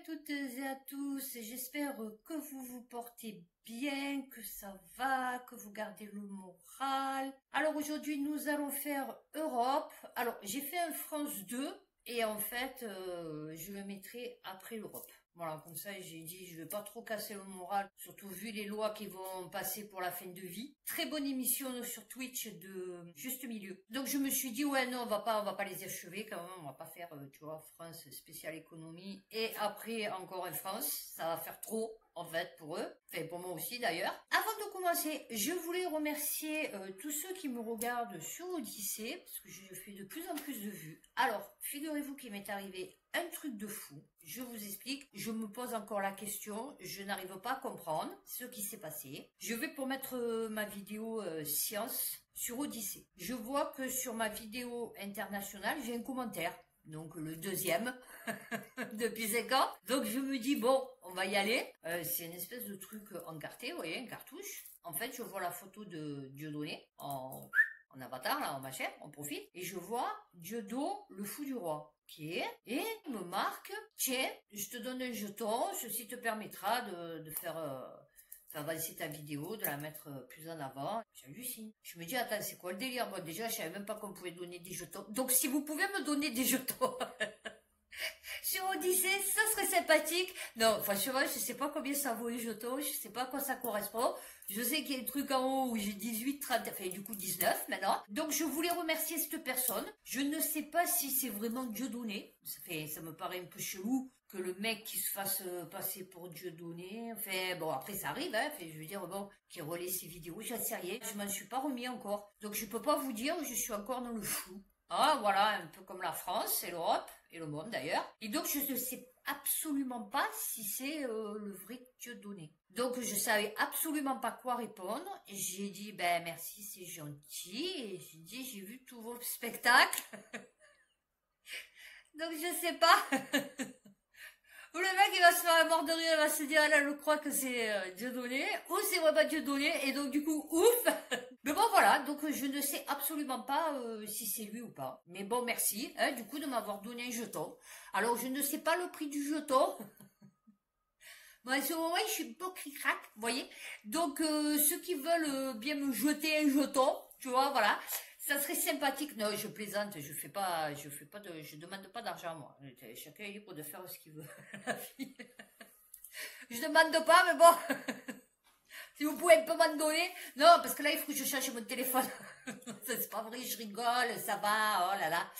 toutes et à tous, j'espère que vous vous portez bien, que ça va, que vous gardez le moral. Alors aujourd'hui nous allons faire Europe. Alors j'ai fait un France 2 et en fait je le mettrai après l'Europe. Voilà, comme ça j'ai dit je vais pas trop casser le moral, surtout vu les lois qui vont passer pour la fin de vie. Très bonne émission sur Twitch de Juste Milieu. Donc je me suis dit ouais non on va pas les achever quand même, on va pas faire tu vois France spéciale économie et après encore en France, ça va faire trop en fait pour eux, enfin pour moi aussi d'ailleurs. Avant de commencer, je voulais remercier tous ceux qui me regardent sur Odyssée parce que je fais de plus en plus de vues. Alors figurez-vous qu'il m'est arrivé un truc de fou. Je vous explique, je me pose encore la question, je n'arrive pas à comprendre ce qui s'est passé. Je vais pour mettre ma vidéo science sur Odyssée. Je vois que sur ma vidéo internationale, j'ai un commentaire. Donc le deuxième depuis 5 ans. Donc je me dis bon, on va y aller. C'est une espèce de truc encarté, vous voyez, une cartouche. En fait, je vois la photo de Dieudonné en avatar, là, en machin, on profite. Et je vois Dieudon, le fou du roi. Et il me marque, tiens, je te donne un jeton, ceci te permettra de faire avancer ta vidéo, de la mettre plus en avant. J'hallucine. Je me dis, attends, c'est quoi le délire? Bon, déjà, je savais même pas qu'on pouvait donner des jetons. Donc, si vous pouvez me donner des jetons sur Odyssée, ça serait sympathique. Non, franchement, je sais pas combien ça vaut les jetons, je sais pas à quoi ça correspond. Je sais qu'il y a un truc en haut où j'ai 18, 30, enfin du coup 19 maintenant. Donc je voulais remercier cette personne. Je ne sais pas si c'est vraiment Dieudonné. Ça me paraît un peu chelou que le mec qui se fasse passer pour Dieudonné. Enfin bon, après ça arrive, hein. Enfin, je veux dire, bon, qui relaie ses vidéos, j'en sais rien. Je m'en suis pas remis encore. Donc je peux pas vous dire, je suis encore dans le flou. Ah, voilà, un peu comme la France et l'Europe, et le monde d'ailleurs. Et donc, je ne sais absolument pas si c'est le vrai Dieudonné. Donc, je savais absolument pas quoi répondre. Et j'ai dit, ben merci, c'est gentil. Et j'ai dit, j'ai vu tous vos spectacles. Donc, je sais pas. Ou le mec, il va se faire mort de rire, il va se dire, ah là, je crois que c'est Dieudonné. Ou c'est vraiment Dieudonné. Et donc, du coup, ouf. Mais bon, voilà. Donc, je ne sais absolument pas si c'est lui ou pas. Mais bon, merci, hein, du coup, de m'avoir donné un jeton. Alors, je ne sais pas le prix du jeton. Bon, à ce moment, je suis un peu cric-crac, vous voyez. Donc, ceux qui veulent bien me jeter un jeton, tu vois, voilà. Ça serait sympathique. Non, je plaisante, je demande pas d'argent, moi. Chacun est libre de faire ce qu'il veut, la vie. Je demande pas, mais bon. Si vous pouvez un peu m'en donner. Non, parce que là, il faut que je cherche mon téléphone. C'est pas vrai, je rigole, ça va, oh là là.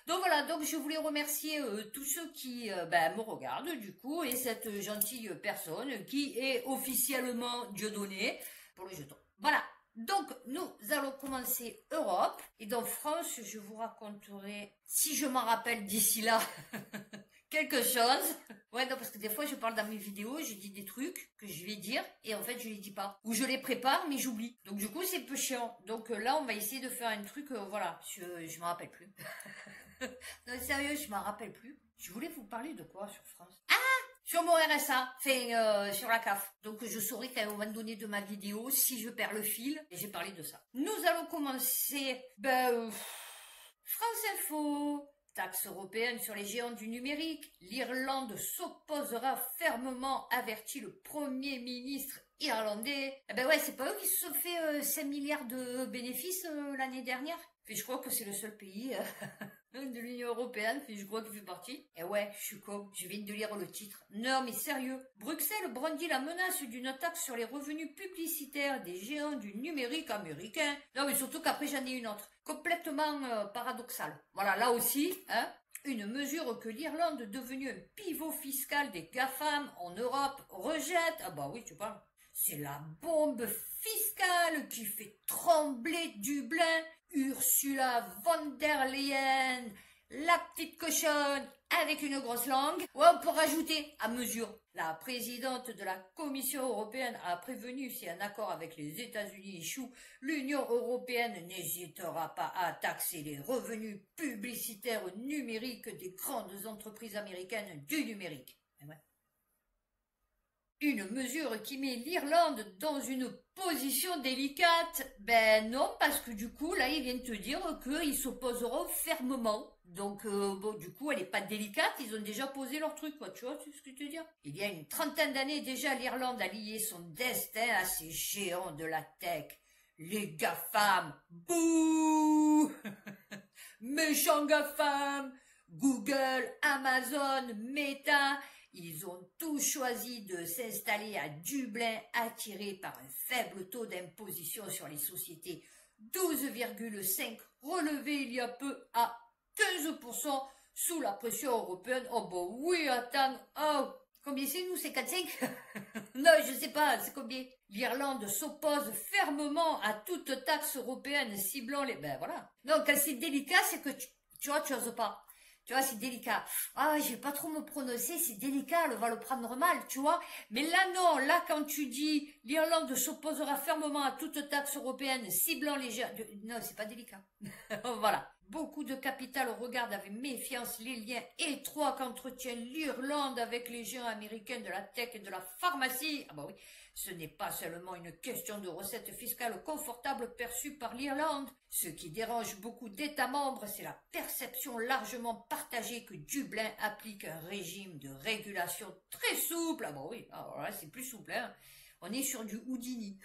Donc voilà, donc je voulais remercier tous ceux qui me regardent, du coup, et cette gentille personne qui est officiellement Dieudonné pour le jeton. Voilà. Donc, nous allons commencer Europe. Et dans France, je vous raconterai, si je m'en rappelle d'ici là, quelque chose. Ouais, non, parce que des fois, je parle dans mes vidéos, je dis des trucs que je vais dire, et en fait, je les dis pas. Ou je les prépare, mais j'oublie. Donc, du coup, c'est un peu chiant. Donc, là, on va essayer de faire un truc, voilà, je m'en rappelle plus. Non, sérieux, je m'en rappelle plus. Je voulais vous parler de quoi sur France? Ah! Sur mon RSA, enfin sur la CAF. Donc je saurai qu'à un moment donné de ma vidéo, si je perds le fil, et j'ai parlé de ça. Nous allons commencer, France Info. Taxe européenne sur les géants du numérique. L'Irlande s'opposera fermement, avertit le Premier ministre irlandais. Eh ben ouais, c'est pas eux qui se sont fait 5 milliards de bénéfices l'année dernière. Puis je crois que c'est le seul pays de l'Union européenne, puis je crois qu'il fait partie. Et ouais, je suis con, je viens de lire le titre. Non mais sérieux, Bruxelles brandit la menace d'une taxe sur les revenus publicitaires des géants du numérique américain. Non mais surtout qu'après j'en ai une autre, complètement paradoxale. Voilà, là aussi, hein, une mesure que l'Irlande, devenue un pivot fiscal des GAFAM en Europe, rejette. Ah bah oui, tu parles. C'est la bombe fiscale qui fait trembler Dublin. Ursula von der Leyen, la petite cochonne avec une grosse langue. Ouais, on peut rajouter à mesure. La présidente de la Commission européenne a prévenu si un accord avec les États-Unis échoue, l'Union européenne n'hésitera pas à taxer les revenus publicitaires numériques des grandes entreprises américaines du numérique. Et ouais. Une mesure qui met l'Irlande dans une position délicate? Ben non, parce que du coup, là, ils viennent te dire qu'ils s'opposeront fermement. Donc, bon, du coup, elle n'est pas délicate, ils ont déjà posé leur truc, quoi, tu vois, c'est ce que je veux dire. Il y a une trentaine d'années déjà, l'Irlande a lié son destin à ces géants de la tech. Les GAFAM, bouh. Méchants GAFAM, Google, Amazon, Meta, ils ont tous choisi de s'installer à Dublin, attirés par un faible taux d'imposition sur les sociétés, 12,5, relevé il y a peu à 15% sous la pression européenne. Oh bon oui, attends, oh, combien c'est nous, c'est 4-5? Non, je sais pas, c'est combien? L'Irlande s'oppose fermement à toute taxe européenne ciblant les... Ben voilà. Donc quand c'est délicat, c'est que tu vois, tu oses pas. Tu vois, c'est délicat. Ah, je vais pas trop me prononcer, c'est délicat, elle va le prendre mal, tu vois. Mais là, non, là, quand tu dis l'Irlande s'opposera fermement à toute taxe européenne ciblant les gens... Non, c'est pas délicat. Voilà. Beaucoup de capital regardent avec méfiance les liens étroits qu'entretient l'Irlande avec les géants américains de la tech et de la pharmacie. Ah bah oui, ce n'est pas seulement une question de recettes fiscales confortables perçues par l'Irlande. Ce qui dérange beaucoup d'États membres, c'est la perception largement partagée que Dublin applique un régime de régulation très souple. Ah bah oui, alors là c'est plus souple, hein. On est sur du Houdini.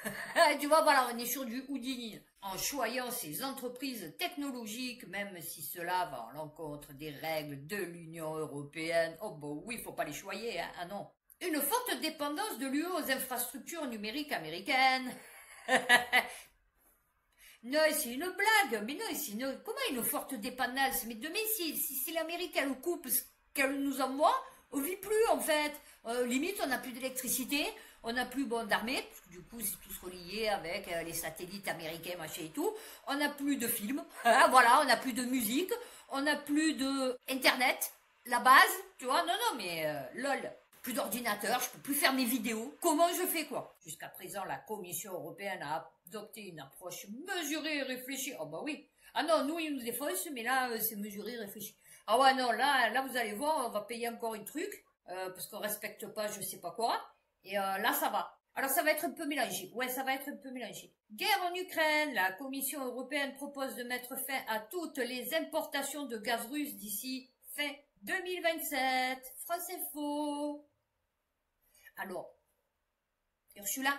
Tu vois, voilà, on est sur du Houdini. En choyant ces entreprises technologiques, même si cela va à l'encontre des règles de l'Union européenne. Oh bah oui, faut pas les choyer, hein. Ah non. Une forte dépendance de l'UE aux infrastructures numériques américaines. Non, c'est une blague. Mais non, c'est une... Comment une forte dépendance? Mais demain, si l'Amérique, elle coupe ce qu'elle nous envoie, on vit plus, en fait. Limite, on n'a plus d'électricité, on n'a plus, bon, d'armée, parce que du coup, c'est tous relié avec les satellites américains, machin et tout. On n'a plus de films, hein, voilà, on n'a plus de musique, on n'a plus de Internet, la base, tu vois. Non, non, mais lol. Plus d'ordinateur, je peux plus faire mes vidéos. Comment je fais, quoi? Jusqu'à présent, la Commission européenne a adopté une approche mesurée et réfléchie. Oh bah oui. Ah non, nous, ils nous défoncent, mais là, c'est mesuré et réfléchi. Ah ouais, non, là, vous allez voir, on va payer encore un truc, parce qu'on respecte pas je sais pas quoi. Et là, ça va. Alors, ça va être un peu mélangé. Ouais, ça va être un peu mélangé. Guerre en Ukraine. La Commission européenne propose de mettre fin à toutes les importations de gaz russe d'ici fin 2027. France Info. Alors, Ursula,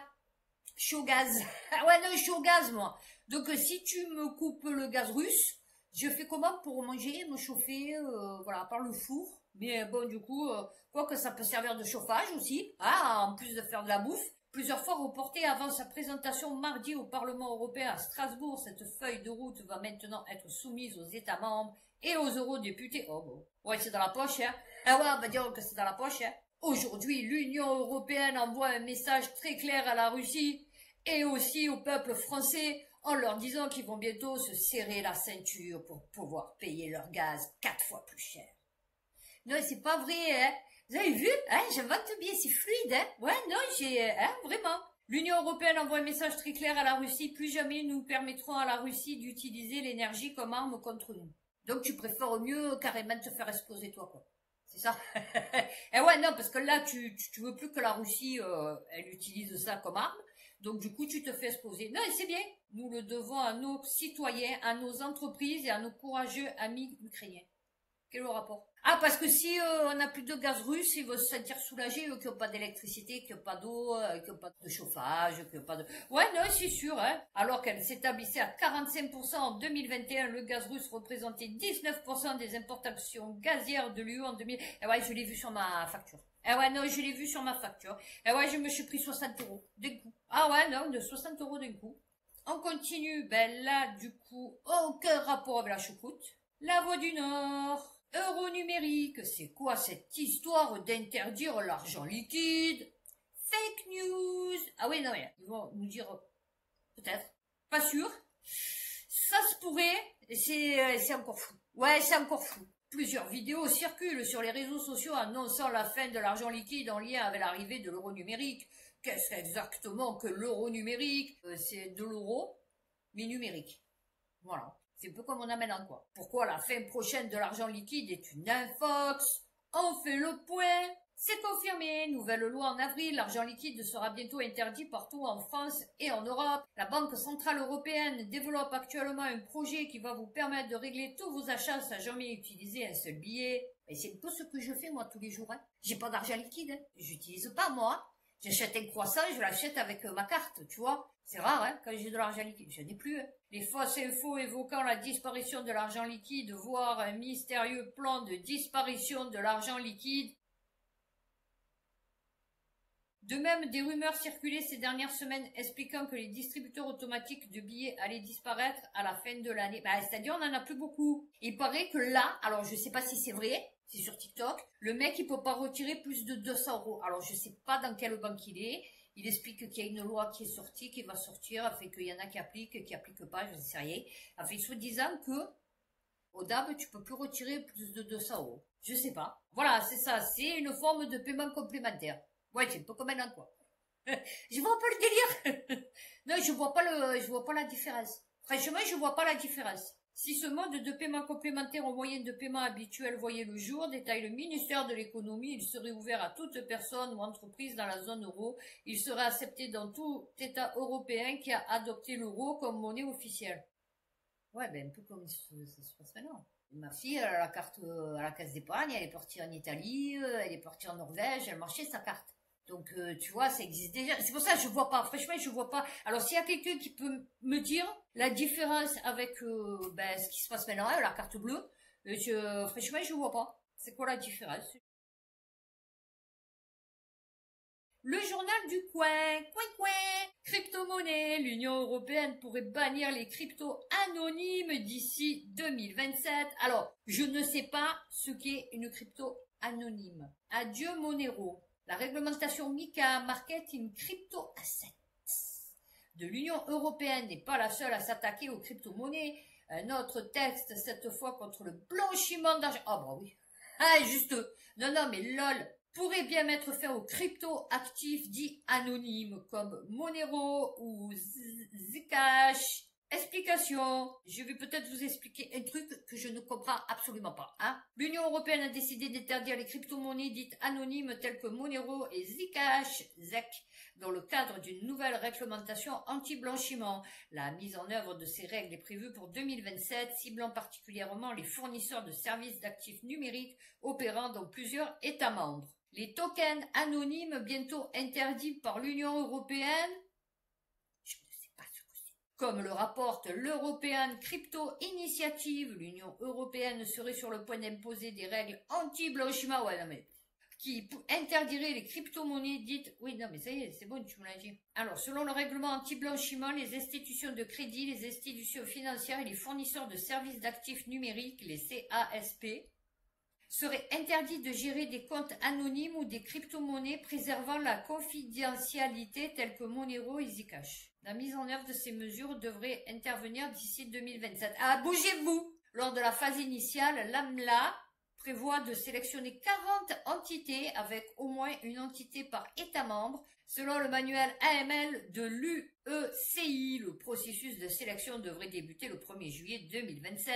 je suis au gaz. Ah ouais, non, je suis au gaz, moi. Donc, si tu me coupes le gaz russe, je fais comment pour manger, me chauffer, voilà, par le four. Mais bon, du coup, quoi que ça peut servir de chauffage aussi, ah, en plus de faire de la bouffe. Plusieurs fois reportée avant sa présentation mardi au Parlement européen à Strasbourg, cette feuille de route va maintenant être soumise aux États membres et aux eurodéputés. Oh bon. Ouais, c'est dans la poche, hein. Ah ouais, on va dire que c'est dans la poche, hein. Aujourd'hui, l'Union européenne envoie un message très clair à la Russie et aussi au peuple français en leur disant qu'ils vont bientôt se serrer la ceinture pour pouvoir payer leur gaz 4 fois plus cher. Non, c'est pas vrai, hein. Vous avez vu, hein, j'invente bien, c'est fluide, hein. Ouais, non, hein, vraiment. L'Union européenne envoie un message très clair à la Russie. Plus jamais nous permettrons à la Russie d'utiliser l'énergie comme arme contre nous. Donc tu préfères mieux carrément te faire exploser toi, quoi. C'est ça. Et ouais, non, parce que là, tu veux plus que la Russie, elle utilise ça comme arme. Donc, du coup, tu te fais exploser. Non, et c'est bien. Nous le devons à nos citoyens, à nos entreprises et à nos courageux amis ukrainiens. Quel est le rapport? Ah, parce que si on n'a plus de gaz russe, ils vont se sentir soulagés, eux qui n'ont pas d'électricité, qui n'ont pas d'eau, qui n'ont pas de chauffage, qui n'ont pas de... Ouais, non, c'est sûr, hein. Alors qu'elle s'établissait à 45% en 2021, le gaz russe représentait 19% des importations gazières de l'UE en 2000. Et ouais, je l'ai vu sur ma facture. Eh ouais, non, je l'ai vu sur ma facture. Eh ouais, je me suis pris 60 euros d'un coup. Ah ouais, non, de 60 euros d'un coup. On continue. Ben là, du coup, aucun rapport avec la choucroute. La Voix du Nord. Euro numérique. C'est quoi cette histoire d'interdire l'argent liquide? Fake news. Ah oui, non, mais ils vont nous dire peut-être. Pas sûr. Ça se pourrait. C'est encore fou. Ouais, c'est encore fou. Plusieurs vidéos circulent sur les réseaux sociaux annonçant la fin de l'argent liquide en lien avec l'arrivée de l'euro numérique. Qu'est-ce exactement que l'euro numérique? C'est de l'euro, mais numérique. Voilà. C'est un peu comme on amène en quoi. Pourquoi la fin prochaine de l'argent liquide est une infox? On fait le point. C'est confirmé, nouvelle loi en avril, l'argent liquide sera bientôt interdit partout en France et en Europe. La Banque Centrale Européenne développe actuellement un projet qui va vous permettre de régler tous vos achats sans jamais utiliser un seul billet. Et c'est un peu ce que je fais moi tous les jours. Hein. J'ai pas d'argent liquide, hein. J'utilise pas moi. J'achète un croissant, je l'achète avec ma carte, tu vois. C'est rare, hein, quand j'ai de l'argent liquide. Je n'ai plus, hein. Les fausses infos évoquant la disparition de l'argent liquide, voire un mystérieux plan de disparition de l'argent liquide. De même, des rumeurs circulaient ces dernières semaines expliquant que les distributeurs automatiques de billets allaient disparaître à la fin de l'année. C'est-à-dire, on n'en a plus beaucoup. Il paraît que là, alors je sais pas si c'est vrai, c'est sur TikTok, le mec, il peut pas retirer plus de 200 euros. Alors, je sais pas dans quelle banque il est. Il explique qu'il y a une loi qui est sortie, qui va sortir, afin qu'il y en a qui appliquent pas, je ne sais rien. Enfin, soi-disant que, au DAB, tu peux plus retirer plus de 200 euros. Je sais pas. Voilà, c'est ça. C'est une forme de paiement complémentaire. Ouais, c'est un peu comme un quoi. Je vois un peu le délire. Non, je vois pas la différence. Franchement, je vois pas la différence. Si ce mode de paiement complémentaire au moyen de paiement habituel voyait le jour, détaille le ministère de l'économie, il serait ouvert à toute personne ou entreprise dans la zone euro. Il serait accepté dans tout État européen qui a adopté l'euro comme monnaie officielle. Ouais, un peu comme ça se passe maintenant. Ma fille, elle a la carte à la caisse d'épargne, elle est partie en Italie, elle est partie en Norvège, elle marchait sa carte. Donc, tu vois, ça existe déjà. C'est pour ça que je vois pas. Franchement, je vois pas. Alors, s'il y a quelqu'un qui peut me dire la différence avec ce qui se passe maintenant, la carte bleue, franchement, je vois pas. C'est quoi la différence? Le journal du coin, coin. Crypto-monnaie, l'Union européenne pourrait bannir les cryptos anonymes d'ici 2027. Alors, je ne sais pas ce qu'est une crypto anonyme. Adieu Monero. La réglementation MiCA, Marketing Crypto Assets de l'Union européenne n'est pas la seule à s'attaquer aux crypto-monnaies. Un autre texte, cette fois contre le blanchiment d'argent. Ah bah oui. Ah, juste. Non, mais lol. Pourrait bien mettre fin aux crypto-actifs dits anonymes comme Monero ou Zcash. Explication. Je vais peut-être vous expliquer un truc que je ne comprends absolument pas. Hein. L'Union européenne a décidé d'interdire les crypto-monnaies dites anonymes telles que Monero et Zcash, ZEC, dans le cadre d'une nouvelle réglementation anti-blanchiment. La mise en œuvre de ces règles est prévue pour 2027, ciblant particulièrement les fournisseurs de services d'actifs numériques opérant dans plusieurs États membres. Les tokens anonymes bientôt interdits par l'Union européenne. Comme le rapporte l'European Crypto Initiative, l'Union européenne serait sur le point d'imposer des règles anti-blanchiment, qui interdiraient les crypto-monnaies dites, oui, non, mais ça y est, c'est bon, tu me l'as dit. Alors, selon le règlement anti-blanchiment, les institutions de crédit, les institutions financières et les fournisseurs de services d'actifs numériques, les CASP, seraient interdits de gérer des comptes anonymes ou des crypto-monnaies préservant la confidentialité telles que Monero et Zcash. La mise en œuvre de ces mesures devrait intervenir d'ici 2027. Ah, bougez-vous! Lors de la phase initiale, l'AMLA prévoit de sélectionner 40 entités avec au moins une entité par État membre. Selon le manuel AML de l'UECI, le processus de sélection devrait débuter le 1er juillet 2027.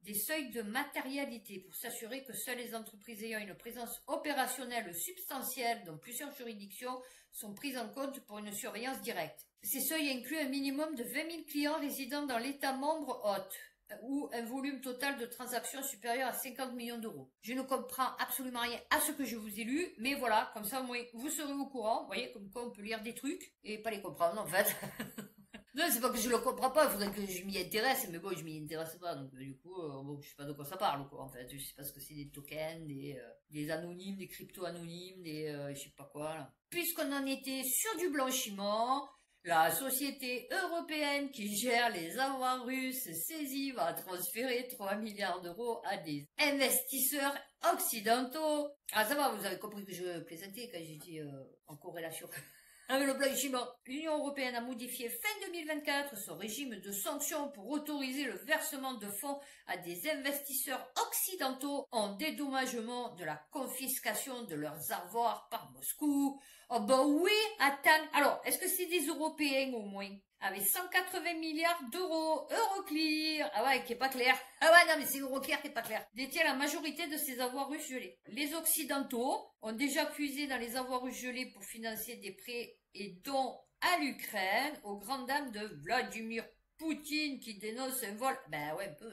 Des seuils de matérialité pour s'assurer que seules les entreprises ayant une présence opérationnelle substantielle dans plusieurs juridictions sont prises en compte pour une surveillance directe. Ces seuils incluent un minimum de 20 000 clients résidant dans l'État membre hôte ou un volume total de transactions supérieur à 50 millions d'euros. Je ne comprends absolument rien à ce que je vous ai lu, mais voilà, comme ça, moi, vous serez au courant. Vous voyez, comme quoi on peut lire des trucs et pas les comprendre, en fait. Non, c'est pas que je le comprends pas, il faudrait que je m'y intéresse, mais bon, je m'y intéresse pas, donc du coup, je sais pas de quoi ça parle, quoi, en fait, je sais pas ce que c'est des tokens, des anonymes, des crypto-anonymes, je sais pas quoi, là. Puisqu'on en était sur du blanchiment, la société européenne qui gère les avoirs russes saisis va transférer 3 milliards d'euros à des investisseurs occidentaux. Ah, ça va, vous avez compris que je plaisantais quand j'ai dit en corrélation. Avec le blanchiment, l'Union européenne a modifié fin 2024 son régime de sanctions pour autoriser le versement de fonds à des investisseurs occidentaux en dédommagement de la confiscation de leurs avoirs par Moscou. Oh bah oui, attends. Alors, est-ce que c'est des Européens au moins? avec 180 milliards d'euros. Euroclear, ah ouais, qui est pas clair. Ah ouais, non, mais c'est Euroclear qui est pas clair. Détient la majorité de ses avoirs russes gelés. Les Occidentaux ont déjà puisé dans les avoirs russes gelés pour financer des prêts et dons à l'Ukraine, aux grandes dames de Vladimir Poutine qui dénonce un vol. Ben ouais, un peu.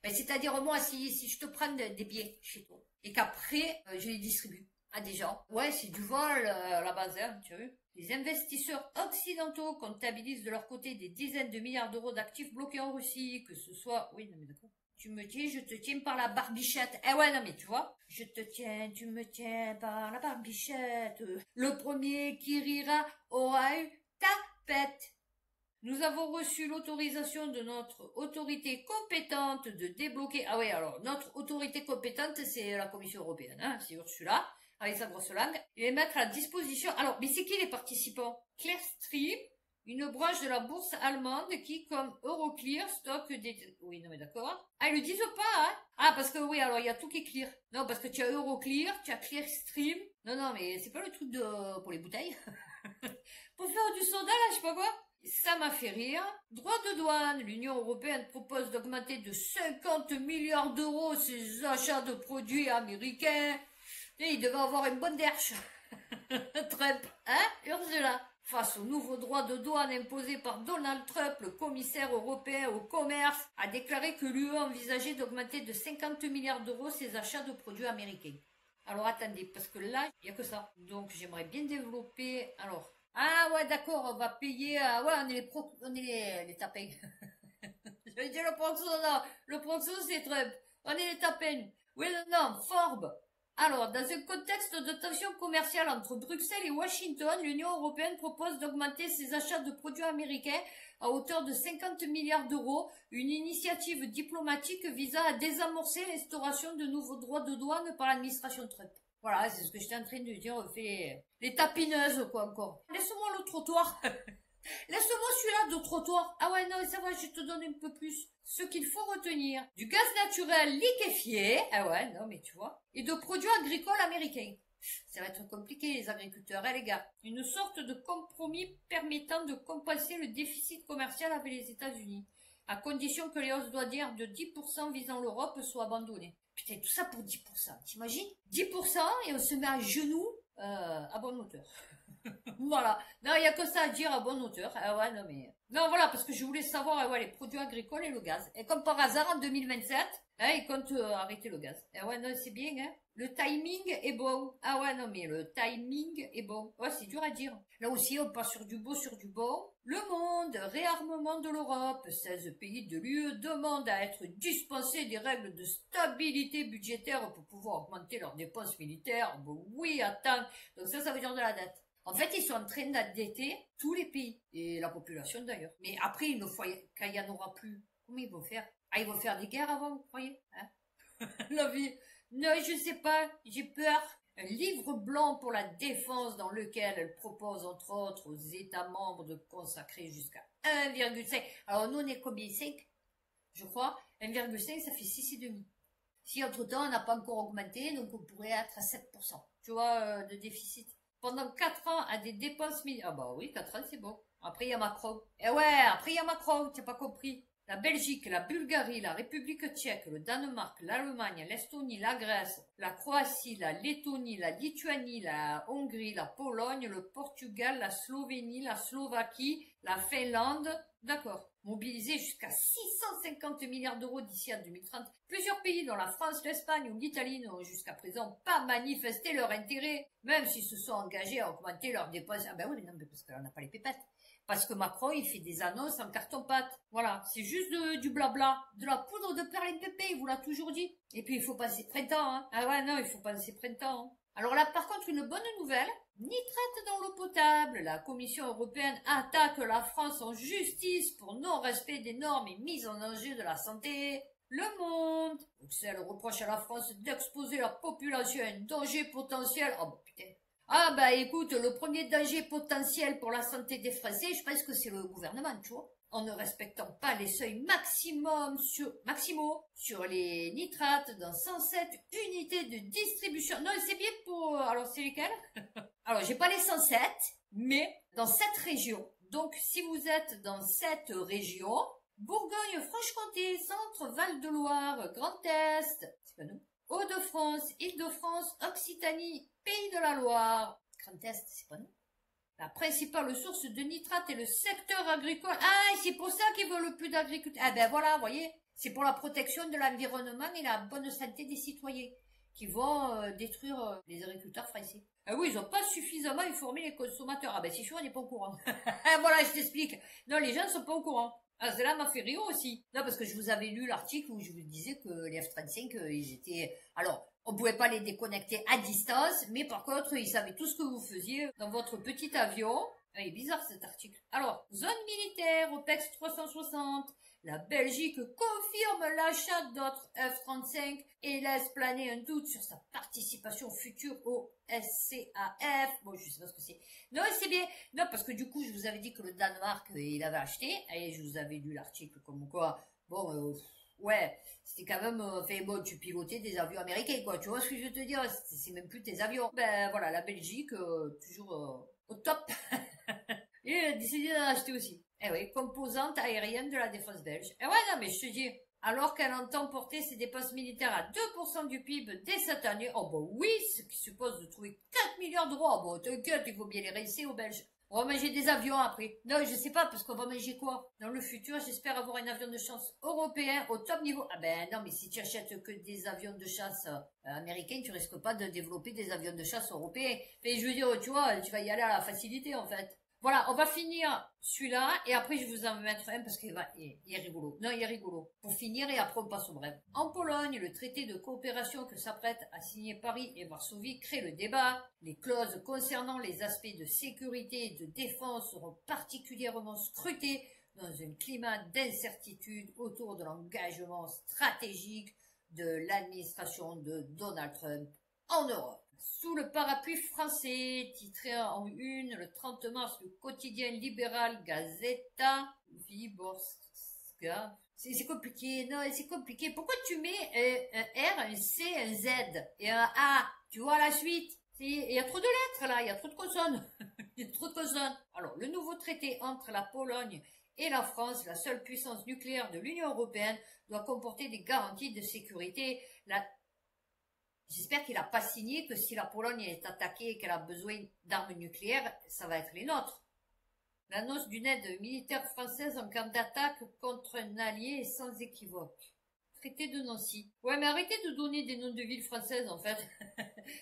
Ben, c'est-à-dire, moi, si je te prends des billets chez toi, et qu'après, je les distribue à des gens, ouais, c'est du vol à la base, hein, tu as vu? Les investisseurs occidentaux comptabilisent de leur côté des dizaines de milliards d'euros d'actifs bloqués en Russie, que ce soit... Oui, non mais d'accord. Tu me dis, je te tiens par la barbichette. Eh ouais, non mais tu vois, je te tiens, tu me tiens par la barbichette. Le premier qui rira aura eu ta pète. Nous avons reçu l'autorisation de notre autorité compétente de débloquer... Ah oui, alors, notre autorité compétente, c'est la Commission européenne, hein, c'est Ursula, avec sa grosse langue, et les mettre à disposition... Alors, mais c'est qui les participants? Clearstream, une branche de la bourse allemande qui, comme Euroclear, stocke des... Oui, non mais d'accord. Ah, ils le disent pas, hein? Ah, parce que oui, alors, il y a tout qui est clear. Non, parce que tu as Euroclear, tu as Clearstream. Non, non, mais c'est pas le truc pour les bouteilles. Pour faire du soda, là, je sais pas quoi. Ça m'a fait rire. Droit de douane. L'Union européenne propose d'augmenter de 50 milliards d'euros ses achats de produits américains. Et il devait avoir une bonne derche. Trump, hein, Ursula. Face aux nouveaux droits de douane imposés par Donald Trump, le commissaire européen au commerce a déclaré que l'UE envisageait d'augmenter de 50 milliards d'euros ses achats de produits américains. Alors attendez, parce que là, il n'y a que ça. Donc j'aimerais bien développer... Alors... Ah ouais, d'accord, on va payer... ouais, on est les tapins. Je vais dire le proxo, non. Le proxo, c'est Trump. On est les tapins. Oui, non, Forbes. Alors, dans un contexte de tension commerciale entre Bruxelles et Washington, l'Union européenne propose d'augmenter ses achats de produits américains à hauteur de 50 milliards d'euros, une initiative diplomatique visant à désamorcer l'instauration de nouveaux droits de douane par l'administration Trump. Voilà, c'est ce que j'étais en train de dire, on fait les tapineuses, quoi, encore. Laisse-moi le trottoir. Laisse-moi celui-là de trottoir. Ah ouais, non, ça va, je te donne un peu plus. Ce qu'il faut retenir. Du gaz naturel liquéfié. Ah ouais, non, mais tu vois. Et de produits agricoles américains. Ça va être compliqué, les agriculteurs, hein, les gars. Une sorte de compromis permettant de compenser le déficit commercial avec les États-Unis. À condition que les hausses douanières de 10% visant l'Europe soient abandonnées. Putain, tout ça pour 10%. T'imagines? 10% et on se met à genoux, à bonne hauteur. Voilà. Non, il y a que ça à dire à bonne hauteur. Ah ouais, non mais... Non, voilà, parce que je voulais savoir, ah ouais, les produits agricoles et le gaz. Et comme par hasard, en 2027, hein, ils comptent arrêter le gaz. Ah ouais, non, c'est bien, hein. Le timing est bon. Ah ouais, non, mais le timing est bon. Ouais, c'est dur à dire. Là aussi, on passe sur du beau, sur du bon. Le monde, réarmement de l'Europe. 16 pays de l'UE demandent à être dispensés des règles de stabilité budgétaire pour pouvoir augmenter leurs dépenses militaires. Bon, oui, attends. Donc ça veut dire de la dette. En fait, ils sont en train d'endetter tous les pays. Et la population d'ailleurs. Mais après, quand il n'y en aura plus, comment ils vont faire? Ah, ils vont faire des guerres avant, vous croyez, hein? La vie... Non, je sais pas, j'ai peur. Un livre blanc pour la défense dans lequel elle propose entre autres aux États membres de consacrer jusqu'à 1,5. Alors nous on est combien? 5? Je crois. 1,5 ça fait 6,5. Si entre temps on n'a pas encore augmenté, donc on pourrait être à 7%. Tu vois, de déficit. Pendant 4 ans à des dépenses militaires. Ah bah oui, 4 ans c'est bon. Après il y a Macron. Eh ouais, après il y a Macron, t'as pas compris. La Belgique, la Bulgarie, la République tchèque, le Danemark, l'Allemagne, l'Estonie, la Grèce, la Croatie, la Lettonie, la Lituanie, la Hongrie, la Pologne, le Portugal, la Slovénie, la Slovaquie, la Finlande. D'accord. Mobilisés jusqu'à 650 milliards d'euros d'ici à 2030. Plusieurs pays, dont la France, l'Espagne ou l'Italie, n'ont jusqu'à présent pas manifesté leur intérêt, même s'ils se sont engagés à augmenter leurs dépenses. Ah ben oui, mais non, mais parce qu'on n'a pas les pépettes. Parce que Macron, il fait des annonces en carton-pâte. Voilà, c'est juste du blabla. De la poudre de perlimpépé, il vous l'a toujours dit. Et puis, il faut passer printemps, hein. Ah ouais, non, il faut passer printemps, hein. Alors là, par contre, une bonne nouvelle. Nitrate dans l'eau potable. La Commission européenne attaque la France en justice pour non-respect des normes et mise en danger de la santé. Le Monde. Bruxelles reproche à la France d'exposer la population à un danger potentiel. Oh bah putain. Ah bah écoute, le premier danger potentiel pour la santé des Français, je pense que c'est le gouvernement, tu vois. En ne respectant pas les seuils maximaux sur les nitrates dans 107 unités de distribution. Non, c'est bien pour... Alors c'est lesquels? Alors j'ai pas les 107, mais dans 7 régions Donc, si vous êtes dans cette région, Bourgogne-Franche-Comté, Centre, Val-de-Loire, Grand Est, c'est pas nous, Hauts-de-France, Île-de-France, Occitanie, Pays de la Loire, Grand Est, c'est pas nous. La principale source de nitrate est le secteur agricole. Ah, c'est pour ça qu'ils veulent plus d'agriculteurs. Ah ben voilà, vous voyez, c'est pour la protection de l'environnement et la bonne santé des citoyens qui vont détruire les agriculteurs français. Ah oui, ils n'ont pas suffisamment informé les consommateurs. Ah ben c'est sûr, on n'est pas au courant. Voilà, je t'explique. Non, les gens ne sont pas au courant. Ah, cela m'a fait rire aussi. Non, parce que je vous avais lu l'article où je vous disais que les F-35, ils étaient... Alors, on pouvait pas les déconnecter à distance, mais par contre, ils savaient tout ce que vous faisiez dans votre petit avion. Ah, il est bizarre cet article. Alors, zone militaire, OPEX 360. La Belgique confirme l'achat d'autres F-35 et laisse planer un doute sur sa participation future au SCAF. Bon, je sais pas ce que c'est. Non, c'est bien. Non, parce que du coup, je vous avais dit que le Danemark, il avait acheté, et je vous avais lu l'article comme quoi, bon, ouais, c'était quand même, enfin bon, tu pilotais des avions américains, quoi. Tu vois ce que je veux te dire? C'est même plus tes avions. Ben voilà, la Belgique, toujours au top. Et il a décidé d'en acheter aussi. Eh oui, composante aérienne de la défense belge. Eh ouais, non, mais je te dis, alors qu'elle entend porter ses dépenses militaires à 2% du PIB dès cette année, oh bah oui, ce qui suppose de trouver 4 milliards d'euros. Oh bah t'inquiète, il faut bien les rincer aux Belges. On va manger des avions après. Non, je sais pas, parce qu'on va manger quoi? Dans le futur, j'espère avoir un avion de chasse européen au top niveau. Ah ben non, mais si tu achètes que des avions de chasse américains, tu risques pas de développer des avions de chasse européens. Mais je veux dire, tu vois, tu vas y aller à la facilité en fait. Voilà, on va finir celui-là, et après je vous en mettre un parce qu'il est rigolo. Non, il est rigolo. Pour finir, et après on passe au bref. En Pologne, le traité de coopération que s'apprête à signer Paris et Varsovie crée le débat. Les clauses concernant les aspects de sécurité et de défense seront particulièrement scrutées dans un climat d'incertitude autour de l'engagement stratégique de l'administration de Donald Trump en Europe. Sous le parapluie français, titré en une le 30 mars, le quotidien libéral Gazeta Wyborska. C'est compliqué, non, c'est compliqué. Pourquoi tu mets un R, un C, un Z et un A? Tu vois la suite? Il y a trop de lettres là, il y a trop de consonnes. Il y a trop de consonnes. Alors, le nouveau traité entre la Pologne et la France, la seule puissance nucléaire de l'Union européenne, doit comporter des garanties de sécurité. J'espère qu'il n'a pas signé que si la Pologne est attaquée et qu'elle a besoin d'armes nucléaires, ça va être les nôtres. L'annonce d'une aide militaire française en cas d'attaque contre un allié est sans équivoque. Traité de Nancy. Ouais, mais arrêtez de donner des noms de villes françaises, en fait.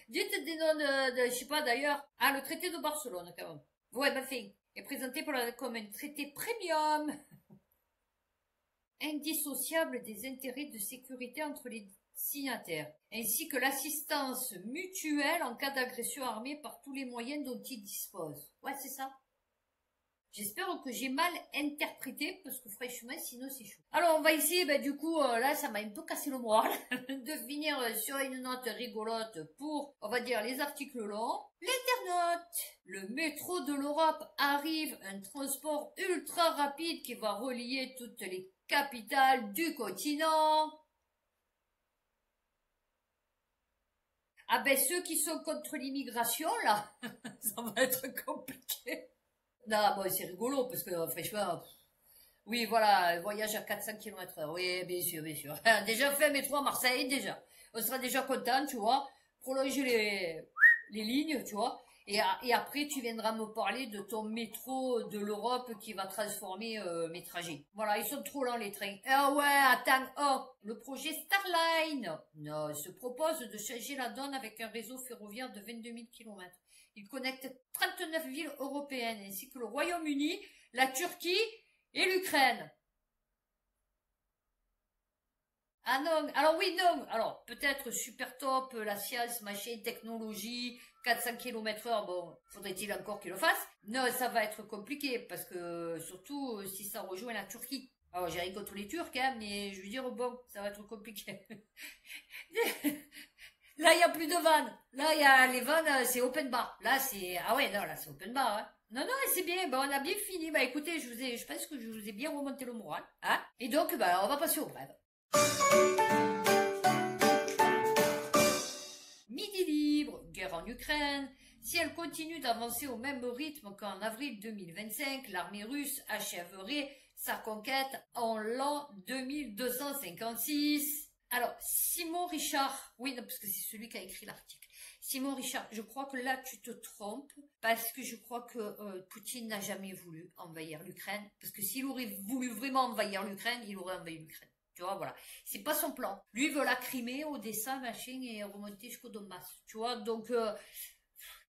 Dites des noms de je sais pas d'ailleurs. Ah, le traité de Barcelone, quand même. Ouais, ben fait. Est présenté comme un traité premium. Indissociable des intérêts de sécurité entre les signataires, ainsi que l'assistance mutuelle en cas d'agression armée par tous les moyens dont ils disposent. Ouais, c'est ça. J'espère que j'ai mal interprété, parce que franchement, sinon c'est chaud. Alors, on va essayer, du coup, là, ça m'a un peu cassé le moral, de finir sur une note rigolote pour, on va dire, les articles longs. L'internaute. Le métro de l'Europe arrive, un transport ultra rapide qui va relier toutes les capitales du continent. Ah ben ceux qui sont contre l'immigration là, ça va être compliqué. Non bon c'est rigolo parce que franchement, oui voilà, voyage à 400 km/h, oui bien sûr bien sûr. Déjà fait métro à Marseille déjà, on sera déjà content tu vois, prolonger les lignes tu vois. Et après, tu viendras me parler de ton métro de l'Europe qui va transformer mes trajets. Voilà, ils sont trop lents les trains. Ah ouais, attends, oh, le projet Starline se propose de changer la donne avec un réseau ferroviaire de 22 000 km. Il connecte 39 villes européennes ainsi que le Royaume-Uni, la Turquie et l'Ukraine. Ah non, alors oui, non, alors peut-être super top, la science, machin, technologie, 400 km/h, bon, faudrait-il encore qu'il le fasse? Non, ça va être compliqué, parce que, surtout, si ça rejoint la Turquie. Alors, j'ai rien contre les Turcs, hein, mais je veux dire, bon, ça va être compliqué. Là, il y a plus de vannes. Là, il y a les vannes, c'est open bar. Là, c'est, ah ouais, non, là, c'est open bar, hein. Non, non, c'est bien, on a bien fini. Bah, écoutez, je pense que je vous ai bien remonté le moral, hein. Et donc, on va passer au bref. Midi libre, guerre en Ukraine, Si elle continue d'avancer au même rythme qu'en avril 2025, l'armée russe achèverait sa conquête en l'an 2256. Alors, Simon Richard, oui, non, parce que c'est celui qui a écrit l'article. Simon Richard, je crois que là tu te trompes, parce que je crois que Poutine n'a jamais voulu envahir l'Ukraine, parce que s'il aurait voulu vraiment envahir l'Ukraine, il aurait envahi l'Ukraine. Tu vois, voilà. C'est pas son plan. Lui, il veut la Crimée, Odessa, machin, et remonter jusqu'au Donbass. Tu vois, donc...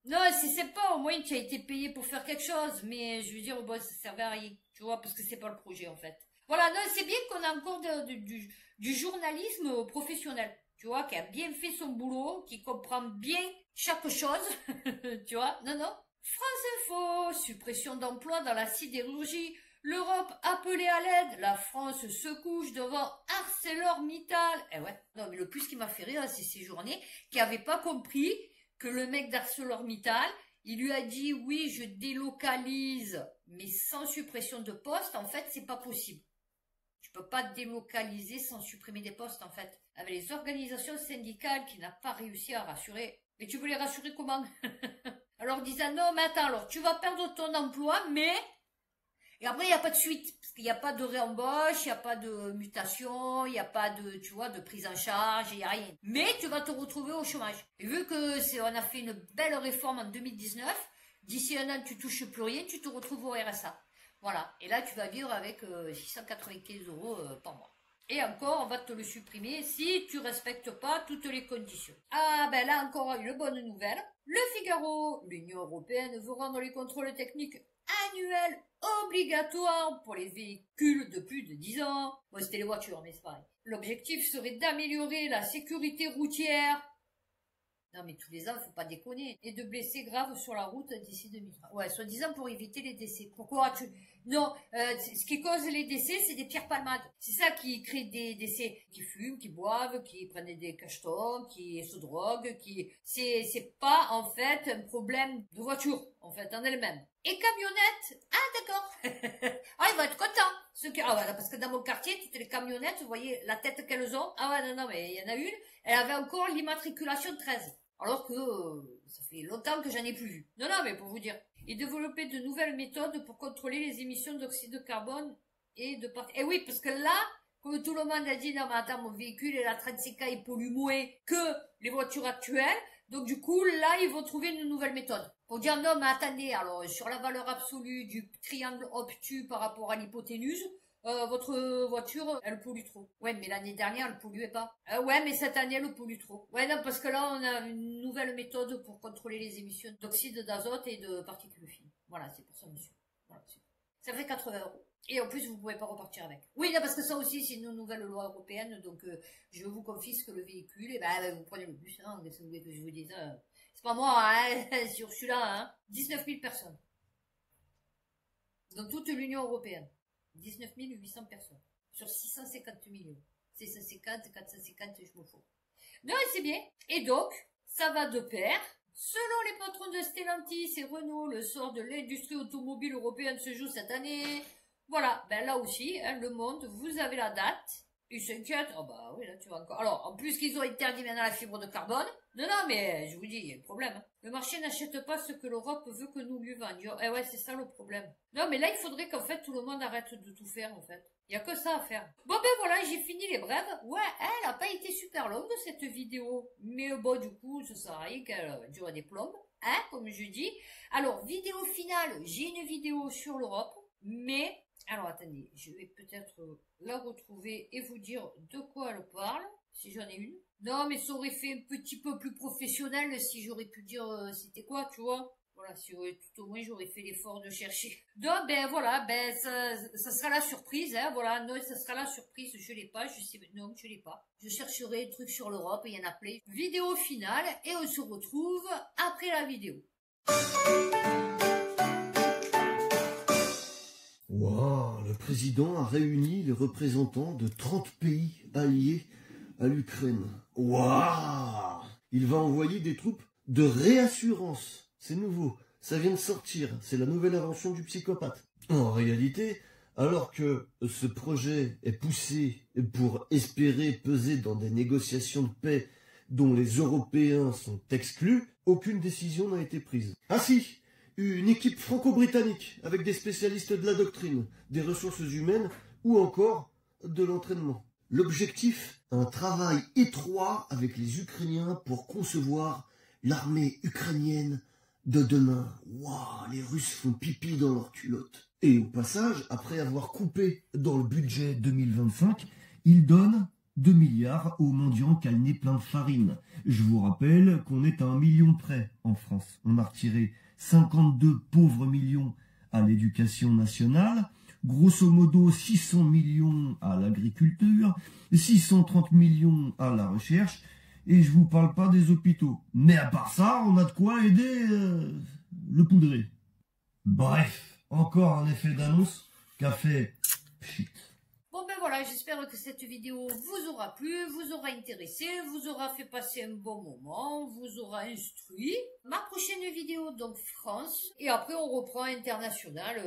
non, c'est pas, au moins tu as été payé pour faire quelque chose, mais je veux dire, bon, ça servait à rien. Tu vois, parce que c'est pas le projet, en fait. Voilà, non, c'est bien qu'on a encore du journalisme professionnel. Tu vois, qui a bien fait son boulot, qui comprend bien chaque chose. Tu vois, non, non. France Info, suppression d'emplois dans la sidérurgie. L'Europe appelée à l'aide, la France se couche devant ArcelorMittal. Eh ouais, non mais le plus qui m'a fait rire, c'est ces journées qui n'avaient pas compris que le mec d'ArcelorMittal, il lui a dit oui je délocalise, mais sans suppression de postes, en fait c'est pas possible. Tu peux pas délocaliser sans supprimer des postes en fait. Avec les organisations syndicales qui n'ont pas réussi à rassurer. Mais tu veux les rassurer comment? Alors disant non mais attends, alors tu vas perdre ton emploi mais... Et après, il n'y a pas de suite, parce qu'il n'y a pas de réembauche, il n'y a pas de mutation, il n'y a pas de, tu vois, de prise en charge, il n'y a rien. Mais tu vas te retrouver au chômage. Et vu que on a fait une belle réforme en 2019, d'ici un an, tu touches plus rien, tu te retrouves au RSA. Voilà. Et là, tu vas vivre avec 695 € par mois. Et encore, on va te le supprimer si tu respectes pas toutes les conditions. Ah ben là encore une bonne nouvelle. Le Figaro, l'Union européenne veut rendre les contrôles techniques annuels obligatoires pour les véhicules de plus de 10 ans. Bon, c'était les voitures, mais c'est pareil. L'objectif serait d'améliorer la sécurité routière. Non mais tous les ans, faut pas déconner. Et de blessés graves sur la route d'ici 2030. Ouais, soi-disant pour éviter les décès. Pourquoi tu... Non, ce qui cause les décès, c'est des pierres palmades. C'est ça qui crée des décès. Qui fument, qui boivent, qui prennent des cachetons, qui se droguent, qui... C'est pas, en fait, un problème de voiture, en fait, en elle-même. Et camionnette. Ah, d'accord. Ah, ils vont être contents. Ah ouais, parce que dans mon quartier, toutes les camionnettes, vous voyez la tête qu'elles ont. Ah ouais, non, mais il y en a une. Elle avait encore l'immatriculation 13. Alors que ça fait longtemps que j'en ai plus vu. Non, mais pour vous dire. Et développer de nouvelles méthodes pour contrôler les émissions d'oxyde de carbone et de particules. Et oui, parce que là, comme tout le monde a dit, non mais attends, mon véhicule, la 35K, il pollue moins que les voitures actuelles. Donc du coup, là, ils vont trouver une nouvelle méthode. Pour dire, non mais attendez, alors sur la valeur absolue du triangle obtus par rapport à l'hypoténuse, votre voiture, elle pollue trop. Ouais, mais l'année dernière, elle polluait pas. Ouais, mais cette année, elle pollue trop. Ouais, non, parce que là, on a une nouvelle méthode pour contrôler les émissions d'oxyde d'azote et de particules fines. Voilà, c'est pour ça, monsieur. Voilà, ça fait 80 €. Et en plus, vous pouvez pas repartir avec. Oui, non, parce que ça aussi, c'est une nouvelle loi européenne, donc je vous confisque le véhicule, et ben, vous prenez le bus, hein, qu'est-ce que vous voulez que je vous dise, c'est pas moi, hein, sur celui-là, hein. 19 000 personnes. Dans toute l'Union européenne. 19 800 personnes. Sur 650 millions. 650, 450, je m'en fous. Non, c'est bien. Et donc, ça va de pair. Selon les patrons de Stellantis et Renault, le sort de l'industrie automobile européenne se joue cette année. Voilà, ben là aussi, hein, Le Monde, vous avez la date. Ils s'inquiètent. Oh bah oui, là tu vas encore. Alors, en plus qu'ils ont interdit maintenant la fibre de carbone. Non, mais je vous dis, il y a un problème. Hein. Le marché n'achète pas ce que l'Europe veut que nous lui vendions. Eh ouais, c'est ça le problème. Non, mais là, il faudrait qu'en fait, tout le monde arrête de tout faire, en fait. Il y a que ça à faire. Bon, ben voilà, j'ai fini les brèves. Ouais, elle a pas été super longue, cette vidéo. Mais bon, du coup, ça sert à rien qu'elle dure des plombes. Hein, comme je dis. Alors, vidéo finale, j'ai une vidéo sur l'Europe. Mais... Alors, attendez, je vais peut-être la retrouver et vous dire de quoi elle parle, si j'en ai une. Non, mais ça aurait fait un petit peu plus professionnel si j'aurais pu dire c'était quoi, tu vois. Voilà, si tout au moins j'aurais fait l'effort de chercher. Donc, ben voilà, ben ça sera la surprise, hein, voilà. Non, ça sera la surprise, je l'ai pas, je sais, non, je l'ai pas. Je chercherai des trucs sur l'Europe, il y en a plein. Vidéo finale, et on se retrouve après la vidéo. Wow, le président a réuni les représentants de 30 pays alliés à l'Ukraine. Waouh! Il va envoyer des troupes de réassurance. C'est nouveau, ça vient de sortir, c'est la nouvelle invention du psychopathe. En réalité, alors que ce projet est poussé pour espérer peser dans des négociations de paix dont les Européens sont exclus, aucune décision n'a été prise. Ah si, une équipe franco-britannique avec des spécialistes de la doctrine, des ressources humaines ou encore de l'entraînement. L'objectif, un travail étroit avec les Ukrainiens pour concevoir l'armée ukrainienne de demain. Waouh, les Russes font pipi dans leurs culottes. Et au passage, après avoir coupé dans le budget 2025, ils donnent 2 milliards aux mendiants calenés plein de farine. Je vous rappelle qu'on est à 1 million près en France. On a retiré 52 pauvres millions à l'éducation nationale, grosso modo 600 millions à l'agriculture, 630 millions à la recherche, et je vous parle pas des hôpitaux. Mais à part ça, on a de quoi aider le poudré. Bref, encore un effet d'annonce qu'a fait pchit. Bon ben voilà, j'espère que cette vidéo vous aura plu, vous aura intéressé, vous aura fait passer un bon moment, vous aura instruit. Ma prochaine vidéo, donc France, et après on reprend international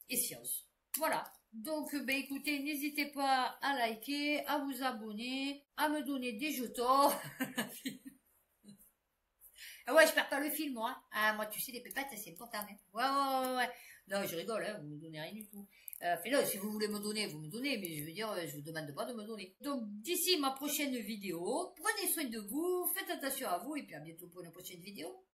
et sciences. Voilà. Donc, ben écoutez, n'hésitez pas à liker, à vous abonner, à me donner des jetons. Ah ouais, je perds pas le fil, moi. Ah, moi, tu sais, les pépettes, c'est important. Hein. Ouais. Non, je rigole, hein, vous me donnez rien du tout. Faites-le, si vous voulez me donner, vous me donnez, mais je veux dire, je vous demande pas de me donner. Donc, d'ici ma prochaine vidéo, prenez soin de vous, faites attention à vous, et puis à bientôt pour une prochaine vidéo.